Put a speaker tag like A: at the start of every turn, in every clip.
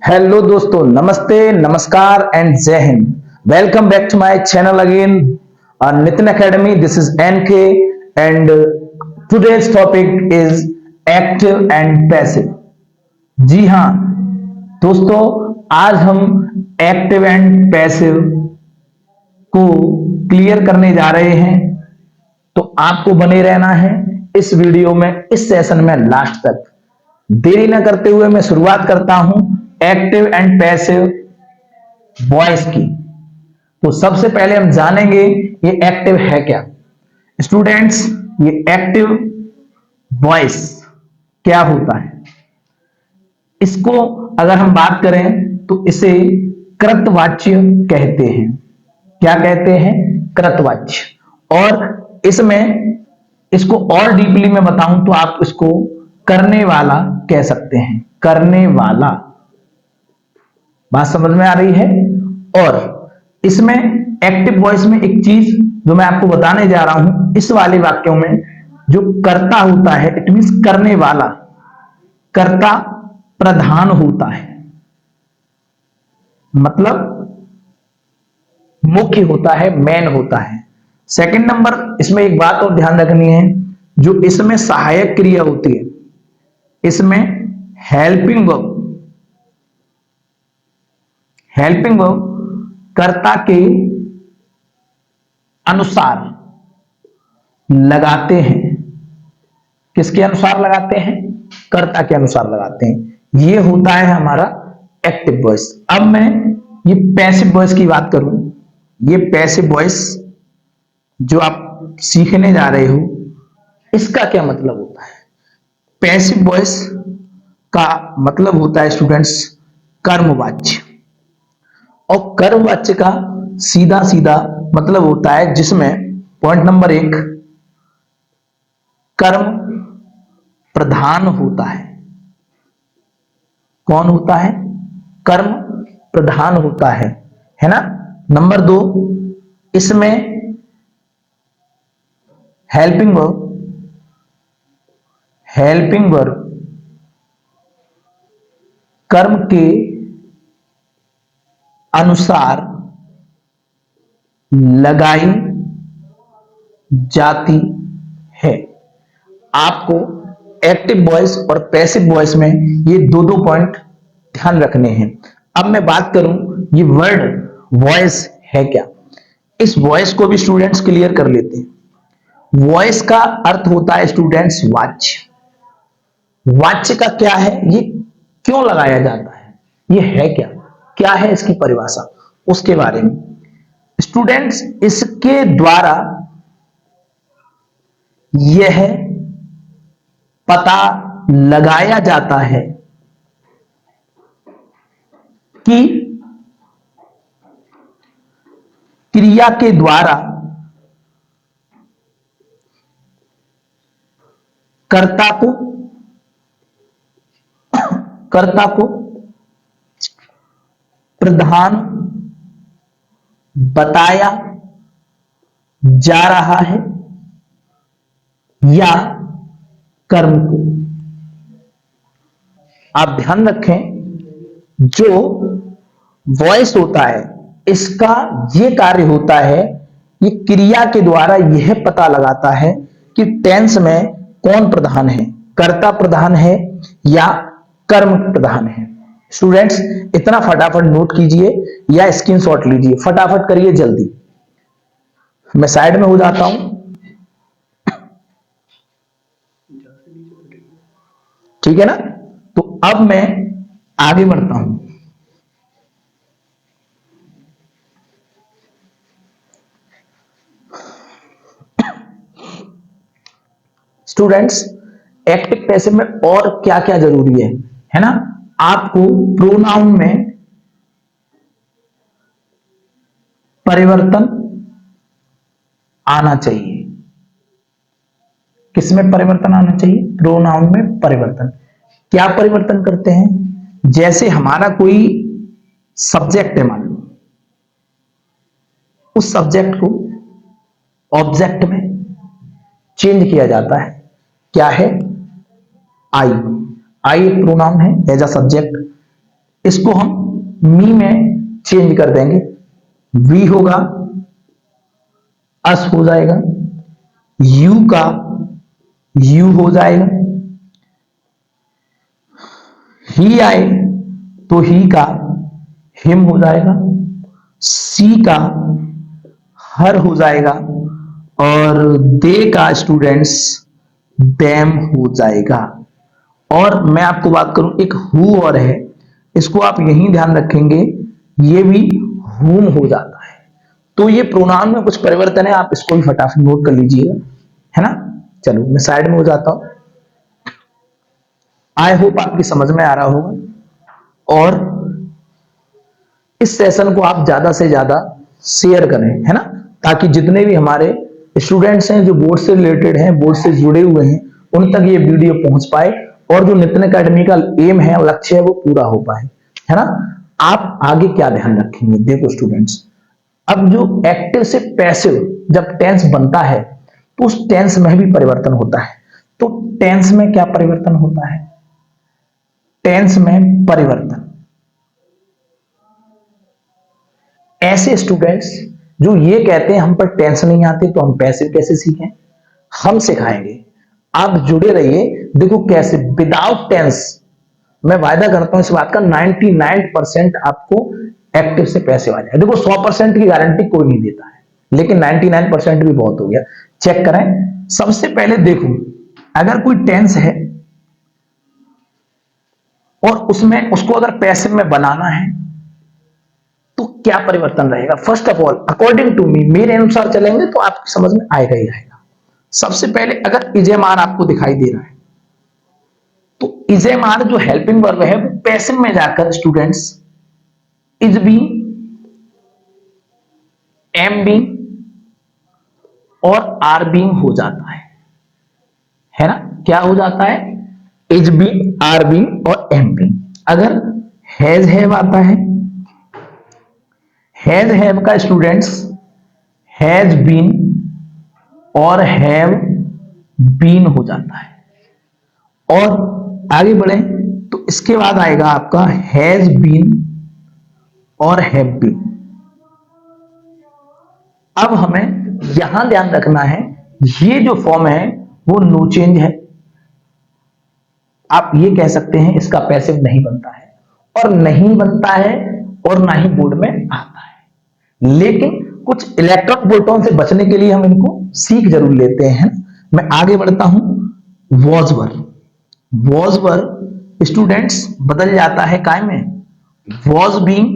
A: Hello दोस्तों, नमस्ते, नमस्कार एंड जय हिंद। Welcome back to my channel again, Nitin academy. This is NK and today's topic is active and passive. जी हाँ दोस्तों, आज हम एक्टिव एंड पैसिव को क्लियर करने जा रहे हैं, तो आपको बने रहना है इस वीडियो में, इस सेशन में लास्ट तक। देरी न करते हुए मैं शुरुआत करता हूं एक्टिव एंड पैसिव वॉइस की। तो सबसे पहले हम जानेंगे ये एक्टिव है क्या। स्टूडेंट्स, ये एक्टिव वॉइस क्या होता है, इसको अगर हम बात करें तो इसे कृतवाच्य कहते हैं। क्या कहते हैं? कृतवाच्य। और इसमें इसको और डीपली में बताऊं तो आप इसको करने वाला कह सकते हैं। करने वाला, बात समझ में आ रही है? और इसमें एक्टिव वॉइस में एक चीज जो मैं आपको बताने जा रहा हूं, इस वाले वाक्यों में जो कर्ता होता है, इट मींस करने वाला, कर्ता प्रधान होता है, मतलब मुख्य होता है, मेन होता है। सेकंड नंबर, इसमें एक बात और ध्यान रखनी है, जो इसमें सहायक क्रिया होती है, इसमें हेल्पिंग वर्ब, हेल्पिंग वर्ब कर्ता के अनुसार लगाते हैं। किसके अनुसार लगाते हैं? कर्ता के अनुसार लगाते हैं। ये होता है हमारा एक्टिव वॉइस। अब मैं ये पैसिव वॉइस की बात करूं, ये पैसिव वॉइस जो आप सीखने जा रहे हो, इसका क्या मतलब होता है? पैसिव वॉइस का मतलब होता है स्टूडेंट्स कर्मवाच्य। और कर्मवाच्य का सीधा सीधा मतलब होता है जिसमें पॉइंट नंबर 1 कर्म प्रधान होता है। कौन होता है? कर्म प्रधान होता है ना। नंबर 2, इसमें हेल्पिंग वर्ब, हेल्पिंग वर्ब कर्म के अनुसार लगाई जाती है। आपको एक्टिव वॉइस और पैसिव वॉइस में ये दो पॉइंट ध्यान रखने हैं। अब मैं बात करूं ये वर्ड वॉइस है क्या, इस वॉइस को भी स्टूडेंट्स क्लियर कर लेते हैं। वॉइस का अर्थ होता है स्टूडेंट्स वाच्य। वाच्य का क्या है, ये क्यों लगाया जाता है, ये है क्या, क्या है इसकी परिभाषा, उसके बारे में स्टूडेंट्स इसके द्वारा यह पता लगाया जाता है कि क्रिया के द्वारा कर्ता को प्रधान बताया जा रहा है या कर्म को। आप ध्यान रखें, जो वॉइस होता है इसका यह कार्य होता है, ये क्रिया के द्वारा यह पता लगाता है कि टेंस में कौन प्रधान है, कर्ता प्रधान है या कर्म प्रधान है। स्टूडेंट्स, इतना फटाफट नोट कीजिए या स्क्रीनशॉट लीजिए, फटाफट करिए जल्दी। मैं साइड में हो जाता हूं, ठीक है ना। तो अब मैं आगे बढ़ता हूं। स्टूडेंट्स, एक्टिव पैसिव में और क्या क्या जरूरी है ना। आपको प्रोनाउन में परिवर्तन आना चाहिए। किसमें परिवर्तन आना चाहिए? प्रोनाउन में परिवर्तन। क्या परिवर्तन करते हैं? जैसे हमारा कोई सब्जेक्ट है, मान लो, उस सब्जेक्ट को ऑब्जेक्ट में चेंज किया जाता है। क्या है? आई। आई एक प्रोनाउन है एज अ सब्जेक्ट। इसको हम मी में चेंज कर देंगे, वी होगा, अस हो जाएगा, यू का यू हो जाएगा, ही आए तो ही का हिम हो जाएगा, सी का हर हो जाएगा, और दे का स्टूडेंट्स देम हो जाएगा। और मैं आपको बात करूं, एक हु और है, इसको आप यही ध्यान रखेंगे, ये भी हुम हो जाता है। तो ये प्रोनाउन में कुछ परिवर्तन है, आप इसको भी फटाफट नोट कर लीजिएगा, है ना। चलो मैं साइड में हो जाता हूं। आई होप आपकी समझ में आ रहा होगा, और इस सेशन को आप ज्यादा से ज्यादा शेयर करें, है ना, ताकि जितने भी हमारे स्टूडेंट्स हैं जो बोर्ड से रिलेटेड हैं, बोर्ड से जुड़े हुए हैं, उन तक ये वीडियो पहुंच पाए, और जो नितिन एकेडमी का एम है, लक्ष्य है, वो पूरा हो पाए, है ना। आप आगे क्या ध्यान रखेंगे, देखो स्टूडेंट्स, अब जो एक्टिव से पैसिव जब टेंस बनता है, तो उस टेंस में भी परिवर्तन होता है। तो टेंस में क्या परिवर्तन होता है, टेंस में परिवर्तन, ऐसे स्टूडेंट्स जो ये कहते हैं हम पर टेंस नहीं आते तो हम पैसिव कैसे सीखें, हम सिखाएंगे। आप जुड़े रहिए, देखो कैसे विदाउट टेंस, मैं वायदा करता हूं इस बात का, 99% आपको एक्टिव से पैसिव आ जाए। देखो 100% की गारंटी कोई नहीं देता है, लेकिन 99% भी बहुत हो गया। चेक करें, सबसे पहले देखो, अगर कोई टेंस है और उसमें उसको अगर पैसिव में बनाना है तो क्या परिवर्तन रहेगा। First of all according to me, मेरे अनुसार चलेंगे तो आपको समझ में आएगा ही आएगा। सबसे पहले अगर इजेमार आपको दिखाई दे रहा है, तो इजेमार जो हेल्पिंग वर्ब है वो पैसिव में जाकर students is be, am be और आर बीइंग हो जाता है ना। क्या हो जाता है, इज बी, आर बी और एम बी। अगर हैज हैव आता है, हैज हैव का स्टूडेंट्स हैज बीन और हैव बीन हो जाता है। और आगे बढ़े तो इसके बाद आएगा आपका हैज बीन और हैव बीन। अब हमें यहां ध्यान रखना है, ये जो फॉर्म है वो नो चेंज है। आप ये कह सकते हैं इसका पैसिव नहीं बनता है, और नहीं बनता है, और ना ही बोर्ड में आता है। लेकिन कुछ इलेक्ट्रॉनिक बोल्टों से बचने के लिए हम इनको सीख जरूर लेते हैं। मैं आगे बढ़ता हूं, was were. Was were students बदल जाता है काय में, वॉज बीइंग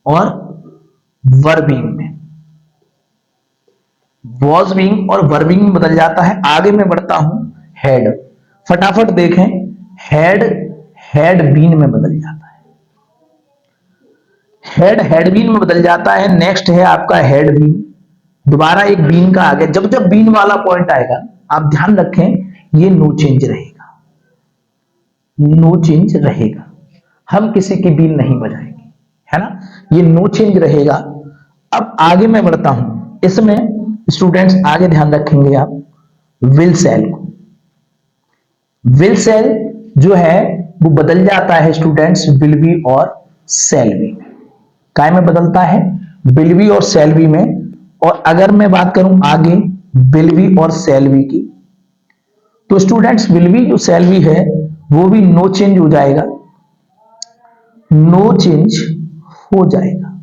A: और वर बीइंग में। वॉज बीइंग और वर बीइंग में बदल जाता है। आगे मैं बढ़ता हूं, हैड, फटाफट देखें, हैड हैड बीन में बदल जाता है, हैड हैड बीन में बदल जाता है। नेक्स्ट है आपका हैड बीन, दोबारा एक बीन का आ गया। जब जब बीन वाला पॉइंट आएगा आप ध्यान रखें ये नो चेंज रहेगा, नो चेंज रहेगा, हम किसी की बीन नहीं बजाएंगे, है ना, ये नो चेंज रहेगा। अब आगे मैं बढ़ता हूं, इसमें स्टूडेंट्स आगे ध्यान रखेंगे आप, विल सेल को। विल सेल जो है वो बदल जाता है स्टूडेंट्स विल बी और सेल बी में। काय में बदलता है, विल बी और सेल बी में। और अगर मैं बात करूं आगे विल बी और सेल बी की, तो स्टूडेंट्स विल बी जो सेल बी है वो भी नो चेंज हो जाएगा, नो चेंज हो जाएगा।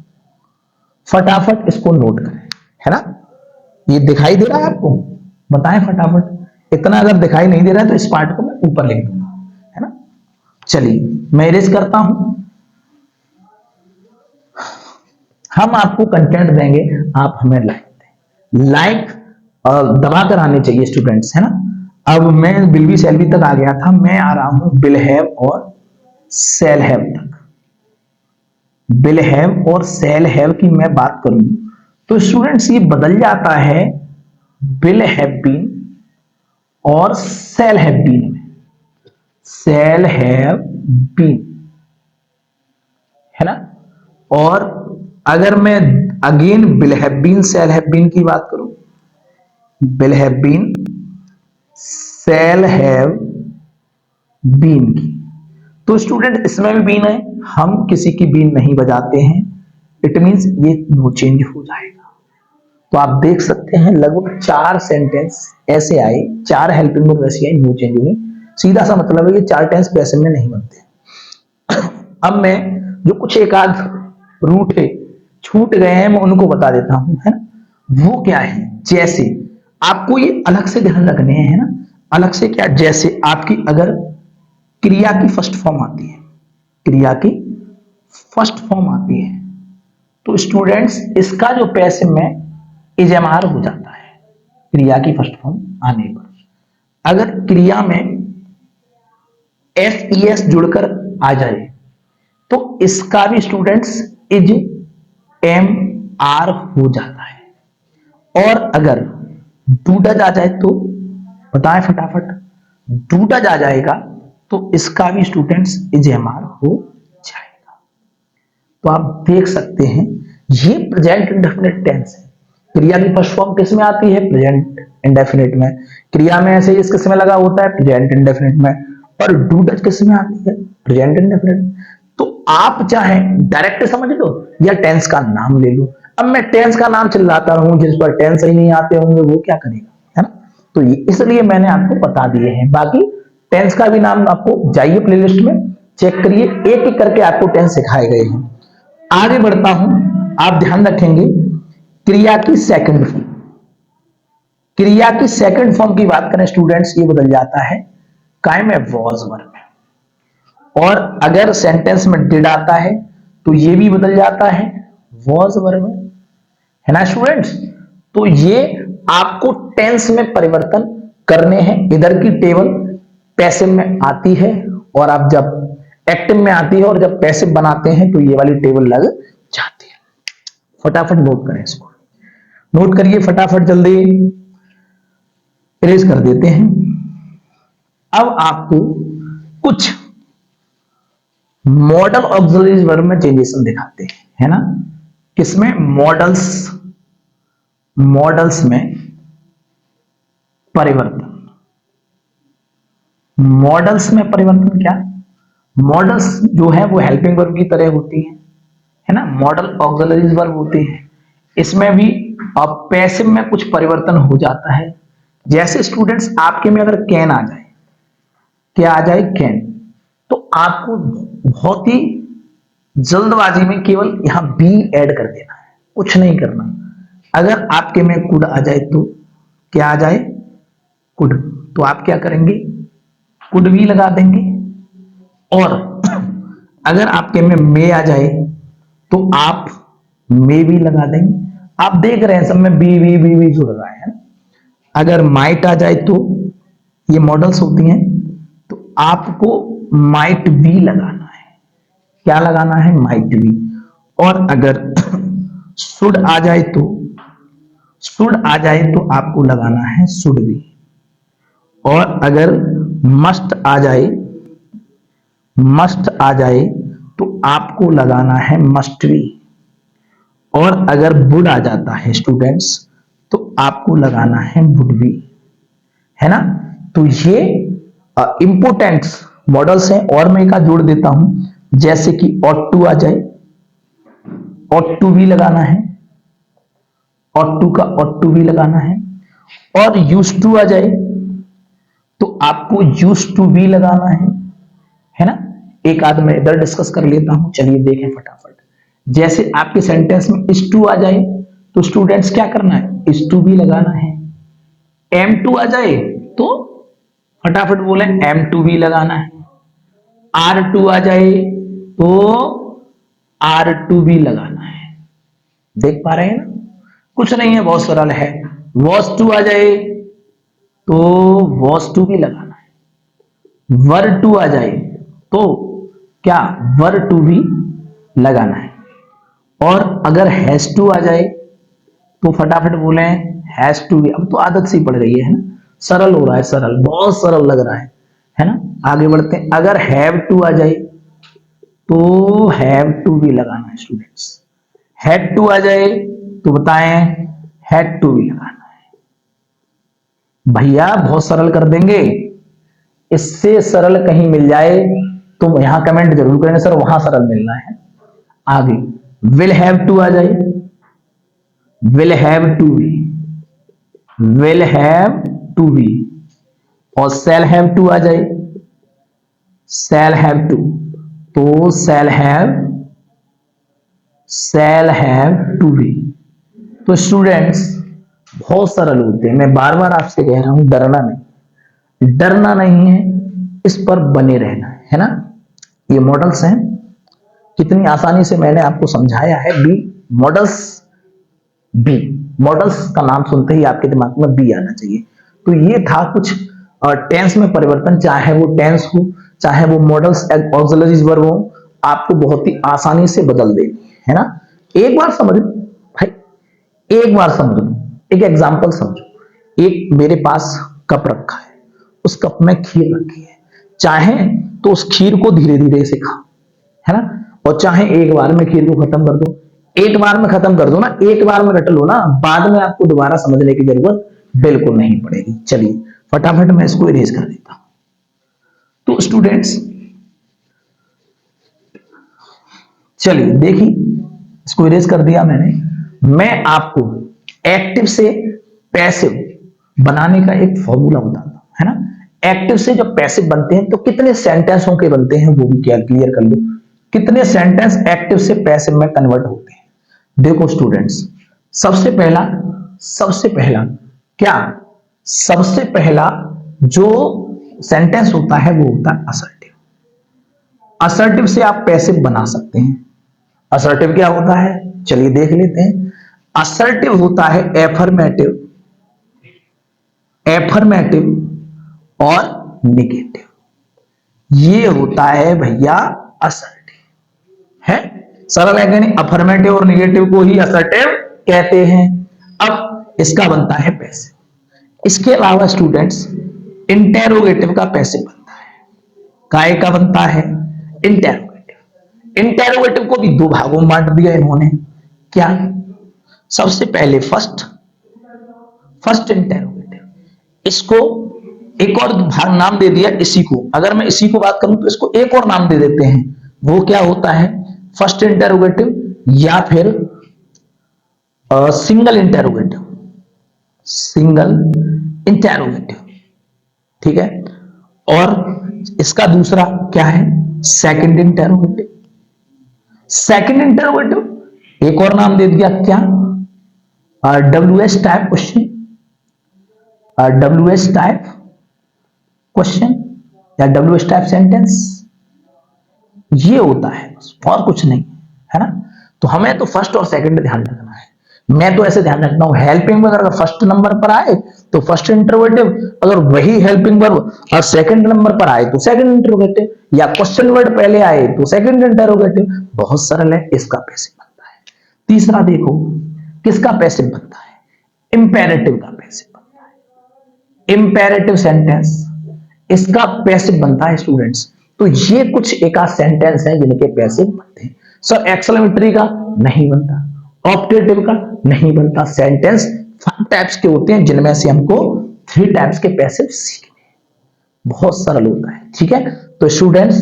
A: फटाफट इसको नोट करें, है ना। ये दिखाई दे रहा है आपको, बताएं फटाफट। इतना अगर दिखाई नहीं दे रहा है तो इस पार्ट को मैं ऊपर लिख दूंगा, है ना। चलिए मैं इरेज करता हूं। हम आपको कंटेंट देंगे, आप हमें लाइक दें। लाइक दबा कर आने चाहिए स्टूडेंट्स, है ना। अब मैं विल बी सेल बी तक आ गया था, मैं आ रहा हूं विल हैव और सेल हैव तक। विल हैव और सेल हैव की मैं बात करूं तो स्टूडेंट्स ये बदल जाता है विल हैव बीन और सेल हैव बीन में, सेल हैव बीन, है ना। और अगर मैं again will have been shall have been की बात करूं, will have been shall have been की, तो स्टूडेंट इसमें भी बीन है, हम किसी की बीन नहीं बजाते हैं, इट मींस ये नो चेंज हो जाएगा। तो आप देख सकते हैं लगभग 4 सेंटेंस ऐसे आए, 4 हेल्पिंग वर्ब ऐसे आए, नो चेंज हुई। सीधा सा मतलब है ये 4 टेंस पैसिव में नहीं बनते। अब मैं जो कुछ एक आध रूट है छूट गए हैं मैं उनको बता देता हूं, है ना। वो क्या है, जैसे आपको ये अलग से ध्यान रखने हैं, है ना। अलग से क्या, जैसे आपकी अगर क्रिया की फर्स्ट फॉर्म आती है, क्रिया की फर्स्ट फॉर्म आती है, तो स्टूडेंट्स इसका जो पैसिव में इजेमार हो जाता है क्रिया की फर्स्ट फॉर्म आने पर। अगर क्रिया में एस ई एस जुड़कर आ जाए तो इसका भी स्टूडेंट्स इज एम आर हो जाता है। और अगर डूडज आ जाए तो बताएं फटाफट, डूडज आ जाएगा तो इसका भी स्टूडेंट्स इज एम आर हो जाएगा। तो आप देख सकते हैं ये प्रेजेंट इंडेफिनिट टेंस है। क्रिया की फर्स्ट फॉर्म किस में आती है, प्रेजेंट इंडेफिनिट में। क्रिया में ऐसे इस किस में लगा होता है, प्रेजेंट इंडेफिनिट में। और डूडज किस में आती है, प्रेजेंट इंडेफिनिट। तो आप चाहे डायरेक्ट समझ लो या टेंस का नाम ले लो। अब मैं टेंस का नाम चिल्लाता रहूं, जिस पर टेंस ही नहीं आते होंगे वो क्या करेगा, है ना। तो ये इसलिए मैंने आपको बता दिए हैं। बाकी टेंस का भी नाम आपको जाइए प्लेलिस्ट में चेक करिए, एक एक करके आपको टेंस सिखाए गए हैं। आगे बढ़ता हूं, आप ध्यान रखेंगे क्रिया की सेकंड फॉर्म। क्रिया की सेकंड फॉर्म की बात करें स्टूडेंट्स, ये बदल जाता है काय में, वॉज वर्ब में। और अगर सेंटेंस में डिड आता है तो ये भी बदल जाता है वॉज वर्ब में, है ना स्टूडेंट्स। तो ये आपको टेंस में परिवर्तन करने हैं। इधर की टेबल पैसिव में आती है और आप जब एक्टिव में आती है, और जब पैसिव बनाते हैं तो ये वाली टेबल लग जाती है। फटाफट नोट करें इसको, नोट करिए फटाफट, जल्दी इरेज कर देते हैं। अब आपको कुछ मॉडल ऑक्सिलरीज वर्ब में चेंजेस दिखाते हैं, है ना। किसमें, मॉडल्स, मॉडल्स में परिवर्तन। मॉडल्स में परिवर्तन क्या, मॉडल्स जो है वो हेल्पिंग वर्ब की तरह होती है ना। मॉडल ऑक्सिलरीज वर्ब होती है, इसमें भी अब पैसिव में कुछ परिवर्तन हो जाता है। जैसे स्टूडेंट्स आपके में अगर कैन आ जाए, क्या आ जाए, कैन, तो आपको बहुत ही जल्दबाजी में केवल यहां बी ऐड कर देना है, कुछ नहीं करना। अगर आपके में कुड आ जाए तो क्या आ जाए, कुड, तो आप क्या करेंगे, कुड भी लगा देंगे। और अगर आपके में मे आ जाए तो आप मे भी लगा देंगे। आप देख रहे हैं सब में बी बी बी बी जुड़ रहा है। अगर माइट आ जाए तो ये मॉडल्स होती हैं, तो आपको माइट बी लगाना है, क्या लगाना है, माइट बी। और अगर शुड आ जाए तो, शुड आ जाए तो आपको लगाना है शुड बी। और अगर मस्ट आ जाए, मस्ट आ जाए तो आपको लगाना है मस्ट बी। और अगर वुड आ जाता है स्टूडेंट्स तो आपको लगाना है वुड बी, है ना। तो ये इंपोर्टेंट्स मॉडल्स हैं। और मैं एक जोड़ देता हूं, जैसे कि ऑट टू आ जाए, ऑट टू भी लगाना है, ऑट टू का ऑट टू भी लगाना है। और यूज टू आ जाए तो आपको यूज टू भी लगाना है ना। एक आध में इधर डिस्कस कर लेता हूं, चलिए देखें फटाफट। जैसे आपके सेंटेंस में इस टू आ जाए तो स्टूडेंट्स क्या करना है, इस टू भी लगाना है। एम टू आ जाए तो फटाफट बोले एम टू भी लगाना है। आर टू आ जाए तो आर टू भी लगाना है। देख पा रहे हैं ना, कुछ नहीं है, बहुत सरल है। वॉस टू आ जाए तो वॉस टू भी लगाना है। वर टू आ जाए तो क्या, वर टू भी लगाना है। और अगर हैज टू आ जाए तो फटाफट बोले हैज टू भी। अब तो आदत सी पड़ गई है ना, सरल हो रहा है, सरल, बहुत सरल लग रहा है ना। आगे बढ़ते हैं। अगर हैव टू आ जाए तो हैव टू भी लगाना है स्टूडेंट्स। हैड टू आ जाए तो बताएं हैड टू भी लगाना है। भैया बहुत सरल कर देंगे, इससे सरल कहीं मिल जाए तो यहां कमेंट जरूर करें सर वहां सरल मिलना है। आगे विल हैव टू आ जाए, will have to be, will have to be, और शैल हैव टू आ जाए, शैल हैव टू, तो शैल हैव टू बी। तो स्टूडेंट्स बहुत सरल होते हैं, मैं बार बार आपसे कह रहा हूं डरना नहीं, डरना नहीं है, इस पर बने रहना है ना। ये मॉडल्स हैं, कितनी आसानी से मैंने आपको समझाया है। बी मॉडल्स, बी मॉडल्स का नाम सुनते ही आपके दिमाग में बी आना चाहिए। तो ये था कुछ टेंस में परिवर्तन, चाहे वो टेंस हो, चाहे वो मॉडल्स ऑक्सिलरीज वर्ब हो, आपको बहुत ही आसानी से बदल देगी, है ना। एक बार समझ भाई, एक बार समझ लो, एक एग्जांपल समझो। एक मेरे पास कप रखा है, उस कप में खीर रखी है, चाहे तो उस खीर को धीरे धीरे से खाओ, है ना, और चाहे एक बार में खीर को खत्म कर दो। एक बार में खत्म कर दो ना, एक बार में रट लो ना, बाद में आपको दोबारा समझने की जरूरत बिल्कुल नहीं पड़ेगी। चलिए फटाफट मैं इसको इरेज कर देता हूं। तो स्टूडेंट्स चलिए देखिए, इसको इरेज कर दिया मैंने। मैं आपको एक्टिव से पैसिव बनाने का एक फॉर्मूला बताता हूं, है ना। एक्टिव से जब पैसिव बनते हैं तो कितने सेंटेंसों के बनते हैं वो भी क्या क्लियर कर लो, कितने सेंटेंस एक्टिव से पैसिव में कन्वर्ट होते हैं। देखो स्टूडेंट्स, सबसे पहला क्या, सबसे पहला जो सेंटेंस होता है वो होता है असर्टिव। असर्टिव से आप पैसिव बना सकते हैं। असर्टिव क्या होता है, चलिए देख लेते हैं। असर्टिव होता है एफर्मेटिव, एफर्मेटिव और निगेटिव। ये होता है भैया असर्टिव, है सरल है कि नहीं। अफर्मेटिव और निगेटिव को ही असर्टिव कहते हैं। अब इसका बनता है पैसिव। इसके अलावा स्टूडेंट्स इंटेरोगेटिव का पैसिव बनता है। काय का बनता है, इंटेरोगेटिव। इंटेरोगेटिव को भी दो भागों में बांट दिया इन्होंने, क्या, सबसे पहले फर्स्ट इंटेरोगेटिव, इसको एक और भाग नाम दे दिया इसी को। अगर मैं इसी को बात करूं तो इसको एक और नाम दे देते हैं, वो क्या होता है, फर्स्ट इंटेरोगेटिव या फिर सिंगल इंटेरोगेटिव, सिंगल इंटेरोगेटिव, ठीक है। और इसका दूसरा क्या है, सेकंड इंटेरोगेटिव। सेकंड इंटेरोगेटिव एक और नाम दे दिया क्या, WH type question, WH type question या WH टाइप सेंटेंस। ये होता है और कुछ नहीं, है ना। तो हमें तो फर्स्ट और सेकंड ध्यान रखना है। मैं तो ऐसे ध्यान रखता हूं, हेल्पिंग वर्ब अगर फर्स्ट नंबर पर आए तो फर्स्ट इंटरोगेटिव, अगर वही हेल्पिंग वर्ब और सेकंड नंबर पर आए तो सेकंड इंटरोगेटिव, या क्वेश्चन वर्ड पहले आए तो सेकंड इंटरोगेटिव। बहुत सरल है, इसका पैसिव बनता है। तीसरा देखो किसका पैसिव बनता है, इंपेरेटिव का पैसिव बनता है। इंपेरेटिव सेंटेंस इसका पैसिव बनता है स्टूडेंट्स। तो ये कुछ एक आध सेंटेंस है जिनके पैसिव बनते हैं। सर एक्सक्लेमेटरी का नहीं बनता, ऑप्टेटिव का नहीं बनता। सेंटेंस 5 टाइप्स के होते हैं जिनमें से हमको 3 टाइप्स के पैसिव सीखने हैं। बहुत सरल होता है, ठीक है। तो स्टूडेंट्स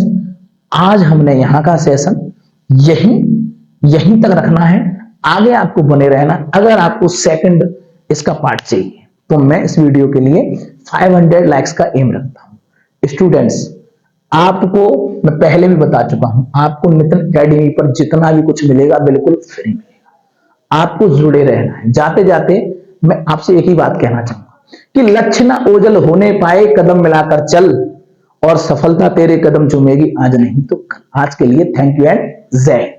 A: आज हमने यहां का सेशन यहीं तक रखना है, आगे आपको बने रहना। अगर आपको सेकंड इसका पार्ट चाहिए तो मैं इस वीडियो के लिए 500 लाइक्स का एम रखता हूं। स्टूडेंट्स आपको मैं पहले भी बता चुका हूं, आपको नितिन एकेडमी पर जितना भी कुछ मिलेगा बिल्कुल फ्री मिलेगा। आपको जुड़े रहना है। जाते जाते मैं आपसे एक ही बात कहना चाहूंगा कि लक्ष्य ना ओझल होने पाए, कदम मिलाकर चल, और सफलता तेरे कदम चूमेगी आज नहीं तो कल। आज के लिए थैंक यू एंड जय।